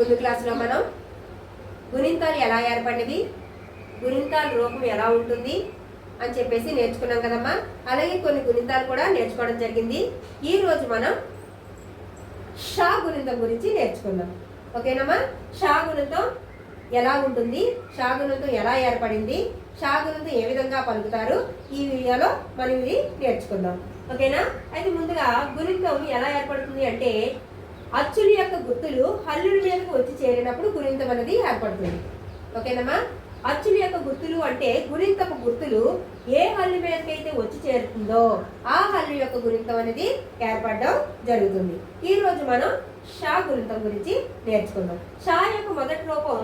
ముందు క్లాసులో మనం గుణింతాలు ఎలా ఏర్పడినవి, గుణింతాల రూపం ఎలా ఉంటుంది అని చెప్పేసి నేర్చుకున్నాం కదమ్మా. అలాగే కొన్ని గుణింతాలు కూడా నేర్చుకోవడం జరిగింది. ఈరోజు మనం షా గుణింతం గురించి నేర్చుకుందాం. ఓకేనమ్మా. షా గుణింతం ఎలా ఉంటుంది, షా గుణింతం ఎలా ఏర్పడింది, షా గుణింతం ఏ విధంగా పలుకుతారు, ఈ వీడియోలో మనం ఇది నేర్చుకుందాం. ఓకేనా. అయితే ముందుగా గుణింతం ఎలా ఏర్పడుతుంది అంటే అచ్చుల యొక్క గుర్తులు హల్లుల మీదకు వచ్చి చేరినప్పుడు గుణింతం అనేది ఏర్పడుతుంది. ఓకేనమ్మా. అచ్చుల యొక్క గుర్తులు అంటే గుణింతపు గుర్తులు ఏ హల్లు మీదకైతే వచ్చి చేరుతుందో ఆ హల్లు యొక్క గుణింతం అనేది ఏర్పడడం జరుగుతుంది. ఈ రోజు మనం షా గుణింతం గురించి నేర్చుకుందాం. షా యొక్క మొదటి రూపం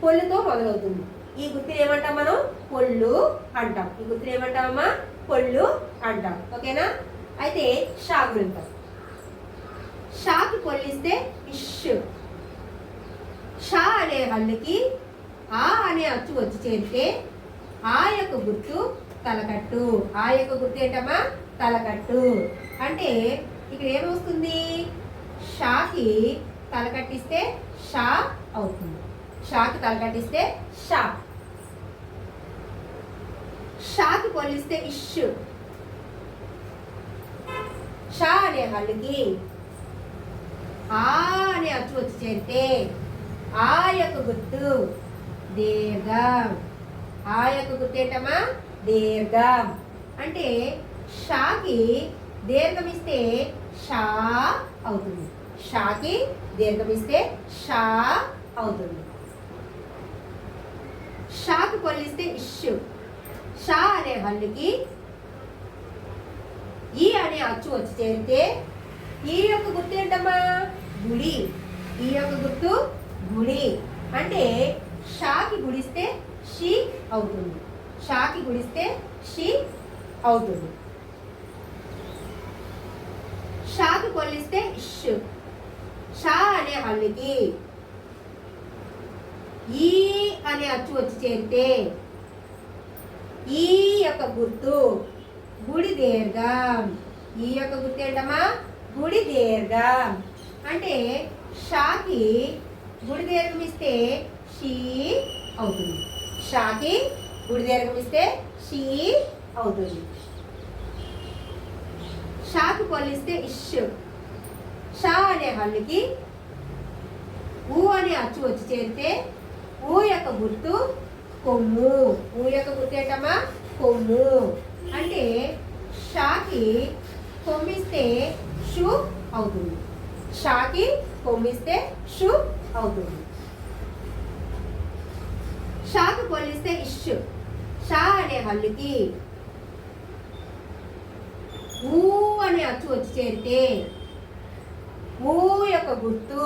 పొల్లుతో మొదలవుతుంది. ఈ గుర్తులు ఏమంటాం మనం? పొల్లు అంటాం. ఈ గుర్తులు ఏమంటామమ్మా? పొల్లు అంటాం. ఓకేనా. అయితే షా గుణింతం, షాకి పొల్లిస్తే ఇష్. షా అనే హల్లుకి ఆ అనే అచ్చు వచ్చి చేరితే ఆ యొక్క గుర్తు తలకట్టు. ఆ యొక్క గుర్తు ఏంటమ్మా? తలకట్టు. అంటే ఇక్కడ ఏమొస్తుంది? షాకి తలకట్టిస్తే షా అవుతుంది. షాకి తలకట్టిస్తే షా. షాకి పొల్లిస్తే ఇష్. షా అనే హల్లుకి ఆ అనే అచ్చు వచ్చి చేరితే ఆ యొక్క గుర్తు దీర్ఘం. ఆ యొక్క గుర్తు ఏంటమ్మా? దీర్ఘం. అంటే షాకి దీర్ఘం ఇస్తే షా అవుతుంది. షాకి దీర్ఘం ఇస్తే షా అవుతుంది. షాకి పొల్లిస్తే ఇష్. షా అనే హల్లుకి ఈ అనే అచ్చు వచ్చి చేరితే ఈ యొక్క గుర్తు ఏంటమ్మా? గుడి. ఈ యొక్క గుర్తు గుడి. అంటే షాకి గుడిస్తే షీ అవుతుంది. షాకి గుడిస్తే షీ అవుతుంది. షాకి పొల్లిస్తే ఇష్. షా అనే హల్లుకి ఈ అనే అచ్చు వచ్చి చేరితే ఈ యొక్క గుర్తు గుడి దీర్ఘం. ఈ యొక్క గుర్తు ఏంటమ్మా? గుడి దీర్ఘం. అంటే షాకి గుడి దీర్ఘం ఇస్తే షీ అవుతుంది. షాకి గుడి దీర్ఘం ఇస్తే షీ అవుతుంది. షాకి పొల్లిస్తే ఇష్. షా అనే హల్లుకి ఊ అనే అచ్చు వచ్చి చేరితే ఊ యొక్క గుర్తు కొమ్ము. ఊ యొక్క గుర్తు ఏంటమ్మా? కొమ్ము. అంటే షాకి కొమ్మిస్తే షు అవుతుంది. షాకి కొమ్మిస్తే షు అవుతుంది. షాకి పొల్లిస్తే ఇష్. షా అనే హల్లుకి ఊ అనే అచ్చు వచ్చి చేరితే ఊ యొక్క గుర్తు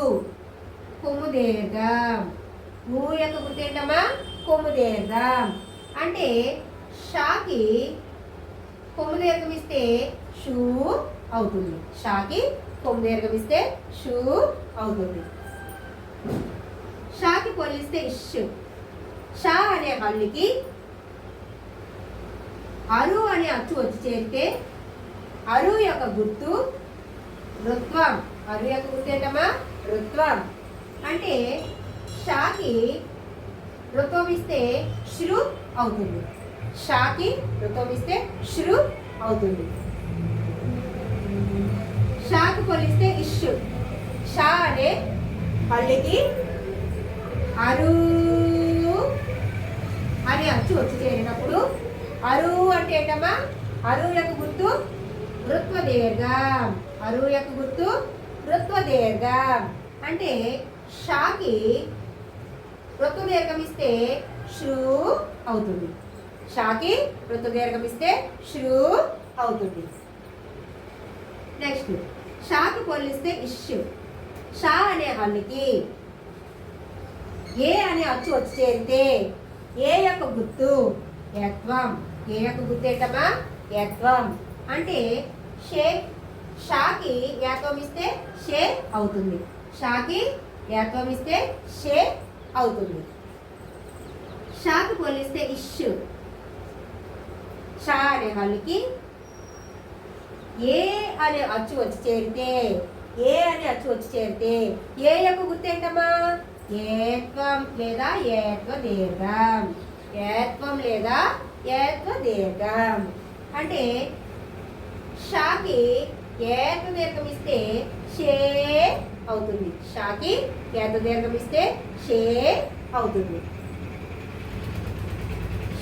కొమ్ము దీర్ఘం. ఊ యొక్క గుర్తు ఏంటమ్మా? కొమ్ము దీర్ఘం. అంటే షాకి కొమ్ము దీర్ఘం ఇస్తే షూ అవుతుంది. షాకి కొమ్ము దీర్ఘం ఇస్తే షూ అవుతుంది. షాకి పొల్లిస్తే ఇష్. షా అనే హల్లుకి అరు అనే అచ్చు వచ్చి చేరితే అరు యొక్క గుర్తు రుత్వం. అరు యొక్క గుర్తు ఏంటమ్మా? రుత్వం. అంటే షాకి రుత్వం ఇస్తే శ్రు అవుతుంది. షాకి రుత్వం ఇస్తే శ్రు అవుతుంది. షాకి పొల్లిస్తే ఇష్. షా అనే హల్లుకి అరు అనే అచ్చు వచ్చి చేరినప్పుడు అరు అంటే ఏంటమ్మా? అరు యొక్క గుర్తు రుత్వ దీర్ఘం. అరు యొక్క గుర్తు రుత్వ దీర్ఘం. అంటే షాకి రుత్వ దీర్ఘం ఇస్తే శ్రు అవుతుంది. షాకి రుత్వ దీర్ఘం ఇస్తే శ్రు అవుతుంది. నెక్స్ట్ షాకి పొల్లిస్తే ఇష్. షా అనే హల్లుకి ఏ అనే అచ్చు వచ్చి చేరితే ఏ యొక్క గుర్తు యత్వం. ఏ యొక్క గుర్తు ఏంటమ్మా? యత్వం. అంటే షాకి యాత్వం ఇస్తే షే అవుతుంది. షాకి యాత్వం ఇస్తే షే అవుతుంది. షాకి పొల్లిస్తే ఇష్. షా అనే హల్లుకి ఏ అనే అచ్చు వచ్చి చేరితే ఏ అని అచ్చు వచ్చి చేరితే ఏ యొక్క గుర్తు ఏంటమ్మా? ఏత్వం లేదా ఏత్వ దీర్ఘం. ఏత్వం లేదా ఏత్వ దీర్ఘం అంటే షాకి ఏత్వ దీర్ఘం ఇస్తే షే అవుతుంది. షాకి ఏత్వ దీర్ఘం ఇస్తే షే అవుతుంది.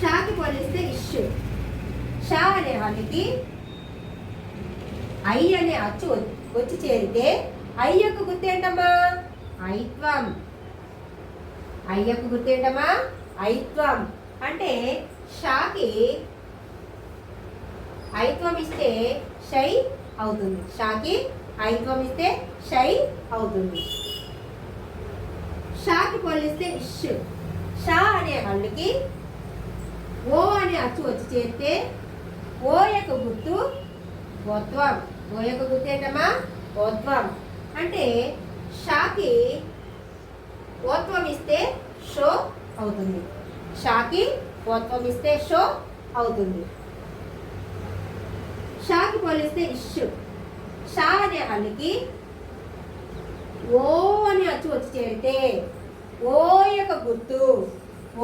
షాకి పోలిస్తే ఇష్యు. షా అనే వాళ్ళకి ఐ అనే అచ్చు వచ్చి చేరితే ఐ యొక్క గుర్తు ఏంటమ్మా? ఐత్వం. ఐ యొక్క గుర్తు ఏంటమ్మా? ఐత్వం అంటే షాకి ఐత్వం ఇస్తే షై అవుతుంది. షాకి ఐత్వం ఇస్తే షై అవుతుంది. షాకి పోలిస్తే ఇష్యు. షా అనే వాళ్ళకి ఓ అనే అచ్చు వచ్చి చేరితే ఓ యొక్క గుర్తు ఓత్వం. ఓ యొక్క గుర్తు ఏంటమ్మా? ఓత్వం అంటే షాకి ఓత్వం ఇస్తే షో అవుతుంది. షాకి ఓత్వం ఇస్తే షో అవుతుంది. షాకి పోలిస్తే ఇష్యు. షా అనే వాళ్ళకి ఓ అని అచ్చు వచ్చి చేరితే ఓ యొక్క గుర్తు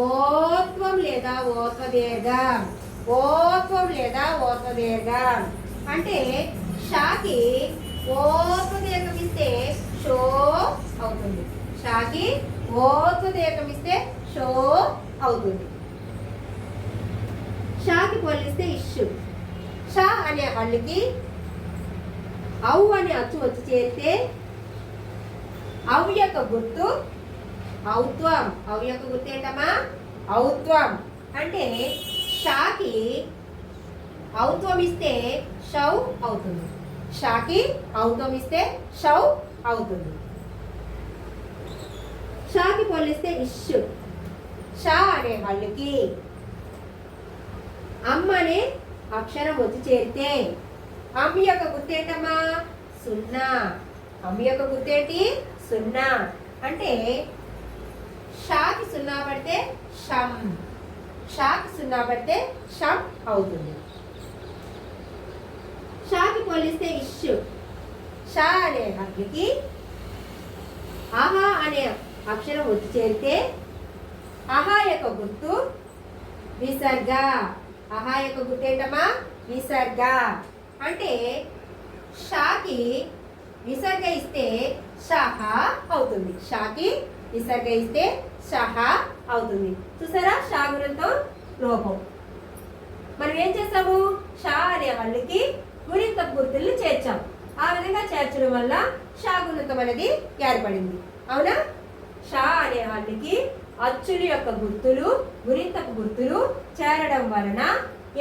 ఓత్వం లేదా ఓత్వ దీర్ఘం. ఓత్వం లేదా ఓత్వ దీర్ఘం అంటే షాకి ఓత్వ దీర్ఘం ఇస్తే షో అవుతుంది. షాకి ఓత్వ దీర్ఘం ఇస్తే షో అవుతుంది. షాకి పోలిస్తే ఇష్యు. షా అనే వాళ్ళకి ఔ అనే అచ్చు వచ్చి చేరితే ఔ యొక్క గుర్తు ఔత్వం. ఔ యొక్క గుర్తు ఏంటమ్మా? ఔత్వం అంటే షాకి ఔత్వం ఇస్తే షౌ అవుతుంది. షాకి ఔత్వం ఇస్తే షౌ అవుతుంది. షాకి పోలిస్తే ఇష్యు. షా అనే వాళ్ళకి అమ్మ అనే అక్షరం వచ్చి చేరితే అమ్మ యొక్క గుర్తు ఏంటమ్మా? సున్నా. అమ్మ యొక్క గుర్తు ఏంటి? సున్నా అంటే షాకి సున్నా పడితే షం. షాకి సున్నా పడితే షం అవుతుంది. షాకి పోలిస్తే ఇష్యు. షా అనే హద్దుకి ఆహా అనే అక్షరం వచ్చి చేరితే ఆహా యొక్క గుర్తు విసర్గ. ఆహా యొక్క గుర్తు ఏంటమ్మా? విసర్గ అంటే షాకి విసర్గ ఇస్తే షహ అవుతుంది. షాకి విసర్గ ఇస్తే షహ అవుతుంది. చూసారా షా గుణంతో లోపం. మనం ఏం చేస్తాము? షా అనే వాళ్ళకి గుణింత గుర్తుల్ని చేర్చాం. ఆ విధంగా చేర్చడం వల్ల షా గుణితం అనేది ఏర్పడింది. అవునా? షా అనే వాళ్ళకి అచ్చుల యొక్క గుర్తులు గుణింతపు గుర్తులు చేరడం వలన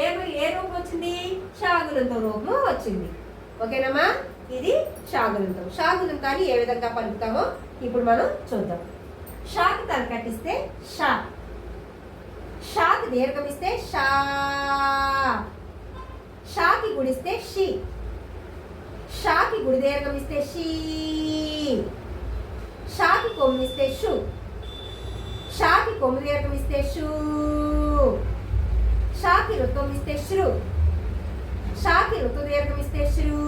ఏ రూపం వచ్చింది? షా గుణింతం రూపం వచ్చింది. ఓకేనమ్మా? ఇది షా గుణింతం. షా గుణింతాన్ని ఏ విధంగా పలుకుతామో ఇప్పుడు మనం చూద్దాం. షాకి తల కట్టిస్తే షా. షాకి దీర్ఘం ఇస్తే షా. షాకి గుడిస్తే షి. షాకి గుడి దీర్ఘం ఇస్తే షీ. షాకి కొమ్మిస్తే షు. షాకి కొమ్ము దీర్ఘం ఇస్తే షూ. షాకి రుత్వం ఇస్తే శ్రు. షాకి ఋతు దీర్ఘం ఇస్తే శ్రూ.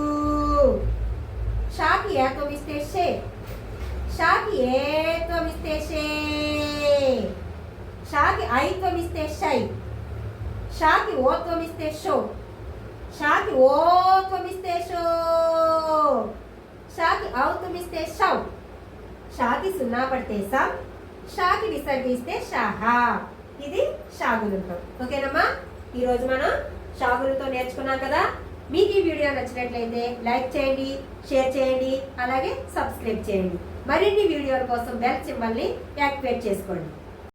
షాకి ఏత్వం ఇస్తే షే. షాకి ఏత్వం ఇస్తే షే. షాకి ఐత్వం ఇస్తే షై. షాకి ఓత్వం ఇస్తే షో. షాకి ఓత్వం ఇస్తే షో. షాకి ఔత్వం ఇస్తే షౌ. షాకి సున్నా పడితే సం. షాకి విసర్గిస్తే షహ. ఇది షా గుణింతం. ఓకేనమ్మా? ఈరోజు మనం షా గుణింతం నేర్చుకున్నాం కదా. మీకు ఈ వీడియో నచ్చినట్లయితే లైక్ చేయండి, షేర్ చేయండి, అలాగే సబ్స్క్రైబ్ చేయండి. మరిన్ని వీడియోల కోసం బెల్ సింబల్ని యాక్టివేట్ చేసుకోండి.